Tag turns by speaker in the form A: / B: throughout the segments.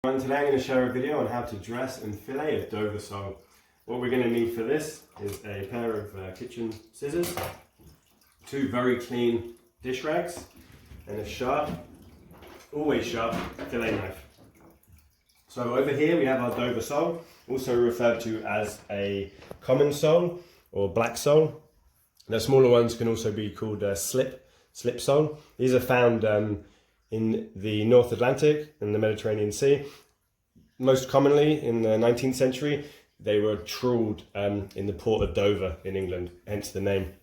A: And today I'm going to share a video on how to dress and fillet a Dover sole. What we're going to need for this is a pair of kitchen scissors, two very clean dish rags, and a sharp, always sharp, fillet knife. So over here we have our Dover sole, also referred to as a common sole or black sole. The smaller ones can also be called slip sole. These are found in the North Atlantic and the Mediterranean Sea. Most commonly in the 19th century, they were trawled in the port of Dover in England, hence the name.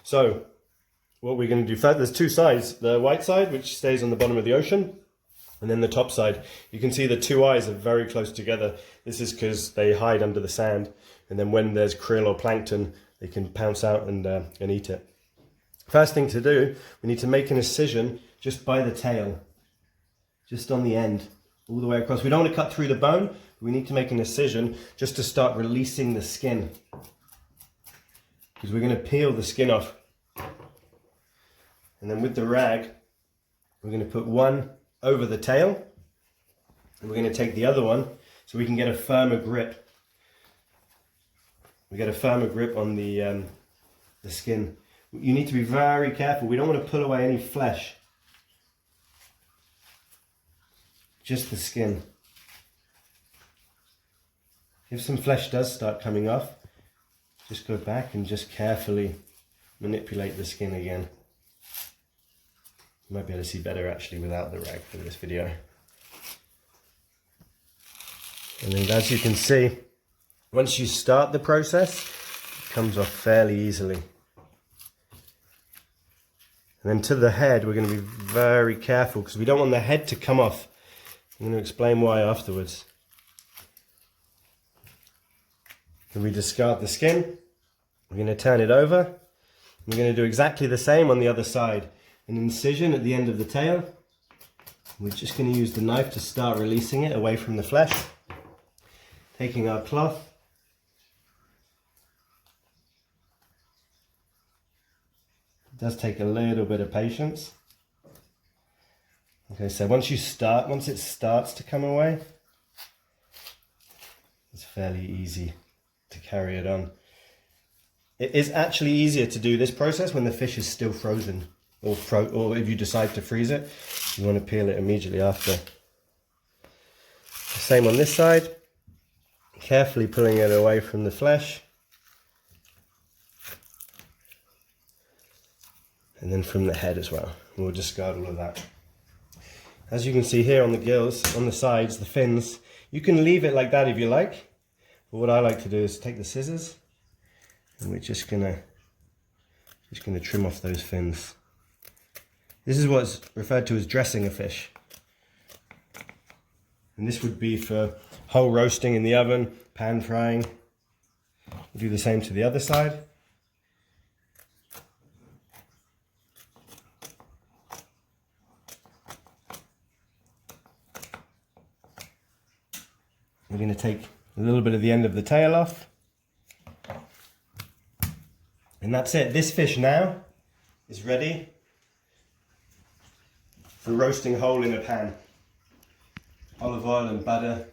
A: So what we're going to do first, there's two sides. The white side, which stays on the bottom of the ocean, and then the top side. You can see the two eyes are very close together. This is because they hide under the sand, and then when there's krill or plankton, they can pounce out and eat it. First thing to do, we need to make an incision just by the tail, just on the end, all the way across. We don't want to cut through the bone. We need to make an incision just to start releasing the skin, because we're going to peel the skin off. And then with the rag, we're going to put one over the tail, and we're going to take the other one so we can get a firmer grip. We get a firmer grip on the skin. You need to be very careful. We don't want to pull away any flesh. Just the skin. If some flesh does start coming off, just go back and just carefully manipulate the skin again. You might be able to see better actually without the rag for this video. And then as you can see, once you start the process, it comes off fairly easily. And then to the head, we're going to be very careful because we don't want the head to come off. I'm going to explain why afterwards. Then we discard the skin. We're going to turn it over. We're going to do exactly the same on the other side. An incision at the end of the tail. We're just going to use the knife to start releasing it away from the flesh. Taking our cloth. It does take a little bit of patience. Okay, so once it starts to come away, it's fairly easy to carry it on. It is actually easier to do this process when the fish is still frozen, or if you decide to freeze it, you want to peel it immediately after. The same on this side, carefully pulling it away from the flesh. And then from the head as well. We'll discard all of that. As you can see here on the gills, on the sides, the fins, you can leave it like that if you like. But what I like to do is take the scissors and we're just gonna trim off those fins. This is what's referred to as dressing a fish. And this would be for whole roasting in the oven, pan frying. We'll do the same to the other side. We're going to take a little bit of the end of the tail off. And that's it. This fish now is ready for roasting whole in a pan. Olive oil and butter.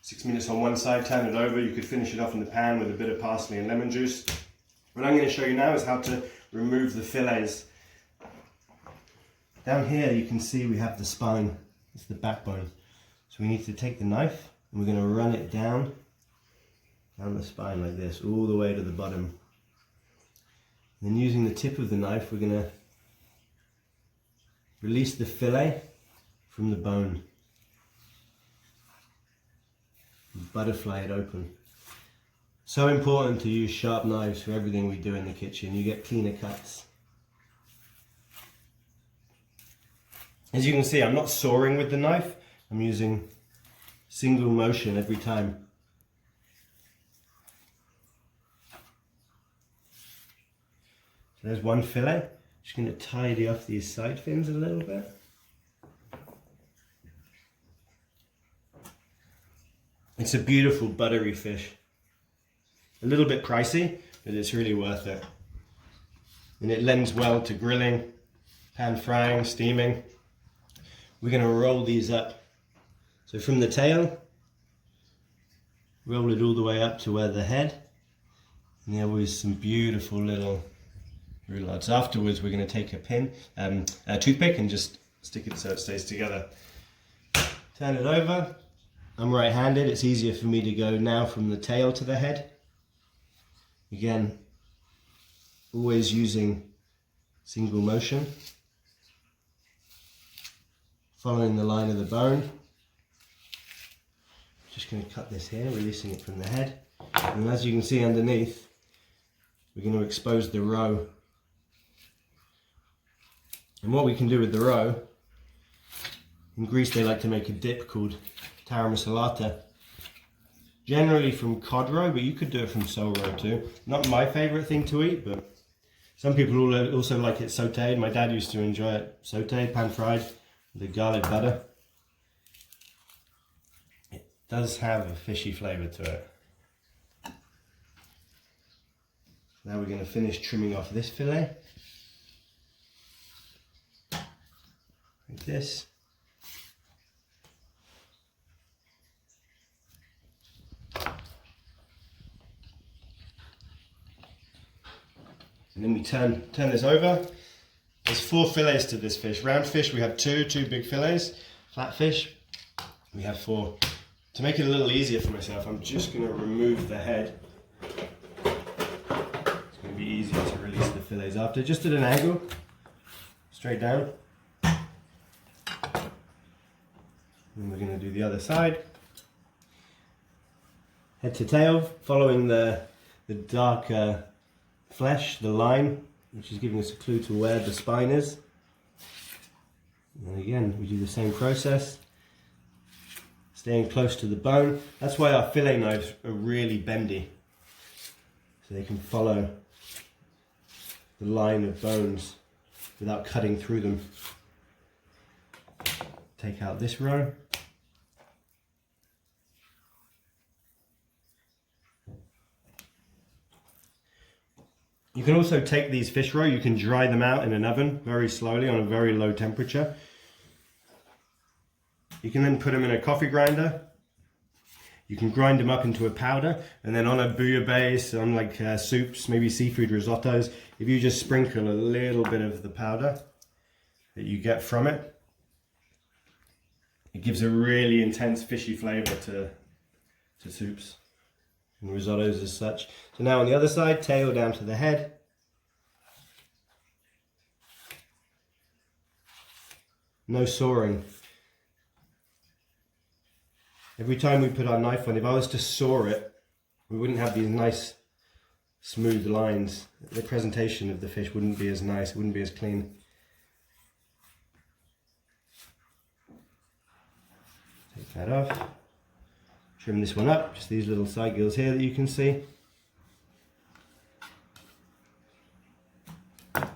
A: 6 minutes on one side, turn it over. You could finish it off in the pan with a bit of parsley and lemon juice. What I'm going to show you now is how to remove the fillets. Down here you can see we have the spine. It's the backbone. So we need to take the knife and we're going to run it down the spine like this, all the way to the bottom. And then using the tip of the knife, we're going to release the fillet from the bone. Butterfly it open. So important to use sharp knives for everything we do in the kitchen. You get cleaner cuts. As you can see, I'm not sawing with the knife. I'm using single motion every time. So there's one fillet. Just going to tidy off these side fins a little bit. It's a beautiful buttery fish. A little bit pricey, but it's really worth it. And it lends well to grilling, pan frying, steaming. we're going to roll these up. So from the tail, roll it all the way up to where the head, and there was some beautiful little roulades. Afterwards we're going to take a toothpick and just stick it so it stays together. Turn it over. I'm right-handed, it's easier for me to go now from the tail to the head. Again, always using single motion, following the line of the bone. Just going to cut this here, releasing it from the head. And as you can see underneath, we're going to expose the roe. And what we can do with the roe, in Greece they like to make a dip called tara masalata. Generally from cod roe, but you could do it from sole roe too. Not my favourite thing to eat, but some people also like it sautéed. My dad used to enjoy it sautéed, pan-fried, with the garlic butter. It does have a fishy flavour to it. Now we're going to finish trimming off this fillet. Like this. And then we turn this over. There's 4 fillets to this fish. Round fish we have two big fillets. Flat fish we have 4. To make it a little easier for myself, I'm just going to remove the head. It's going to be easier to release the fillets after. Just at an angle, straight down. And we're going to do the other side. Head to tail, following the dark flesh, the line, which is giving us a clue to where the spine is. And again, we do the same process, staying close to the bone. That's why our fillet knives are really bendy, so they can follow the line of bones without cutting through them. Take out this row. You can also take these fish roe, you can dry them out in an oven very slowly on a very low temperature. You can then put them in a coffee grinder. You can grind them up into a powder, and then on a bouillabaisse, on like soups, maybe seafood risottos, if you just sprinkle a little bit of the powder that you get from it, it gives a really intense fishy flavour to soups and risottos as such. So now on the other side, tail down to the head. No sawing. Every time we put our knife on, if I was to saw it, we wouldn't have these nice smooth lines. The presentation of the fish wouldn't be as nice, it wouldn't be as clean. Take that off. Trim this one up, just these little side gills here that you can see. And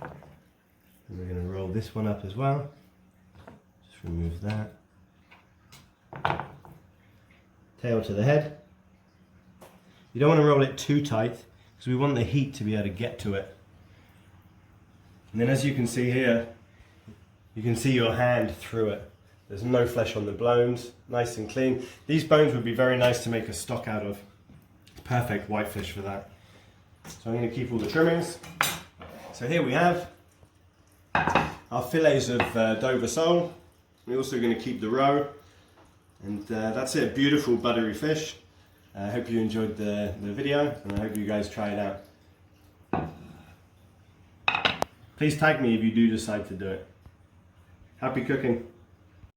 A: we're going to roll this one up as well. Just remove that. Tail to the head. You don't want to roll it too tight because we want the heat to be able to get to it. And then as you can see here, you can see your hand through it. There's no flesh on the bones, nice and clean. These bones would be very nice to make a stock out of. Perfect whitefish for that. So I'm going to keep all the trimmings. So here we have our fillets of Dover sole. We're also going to keep the roe. And that's it, beautiful buttery fish. I hope you enjoyed the video, and I hope you guys try it out. Please tag me if you do decide to do it. Happy cooking.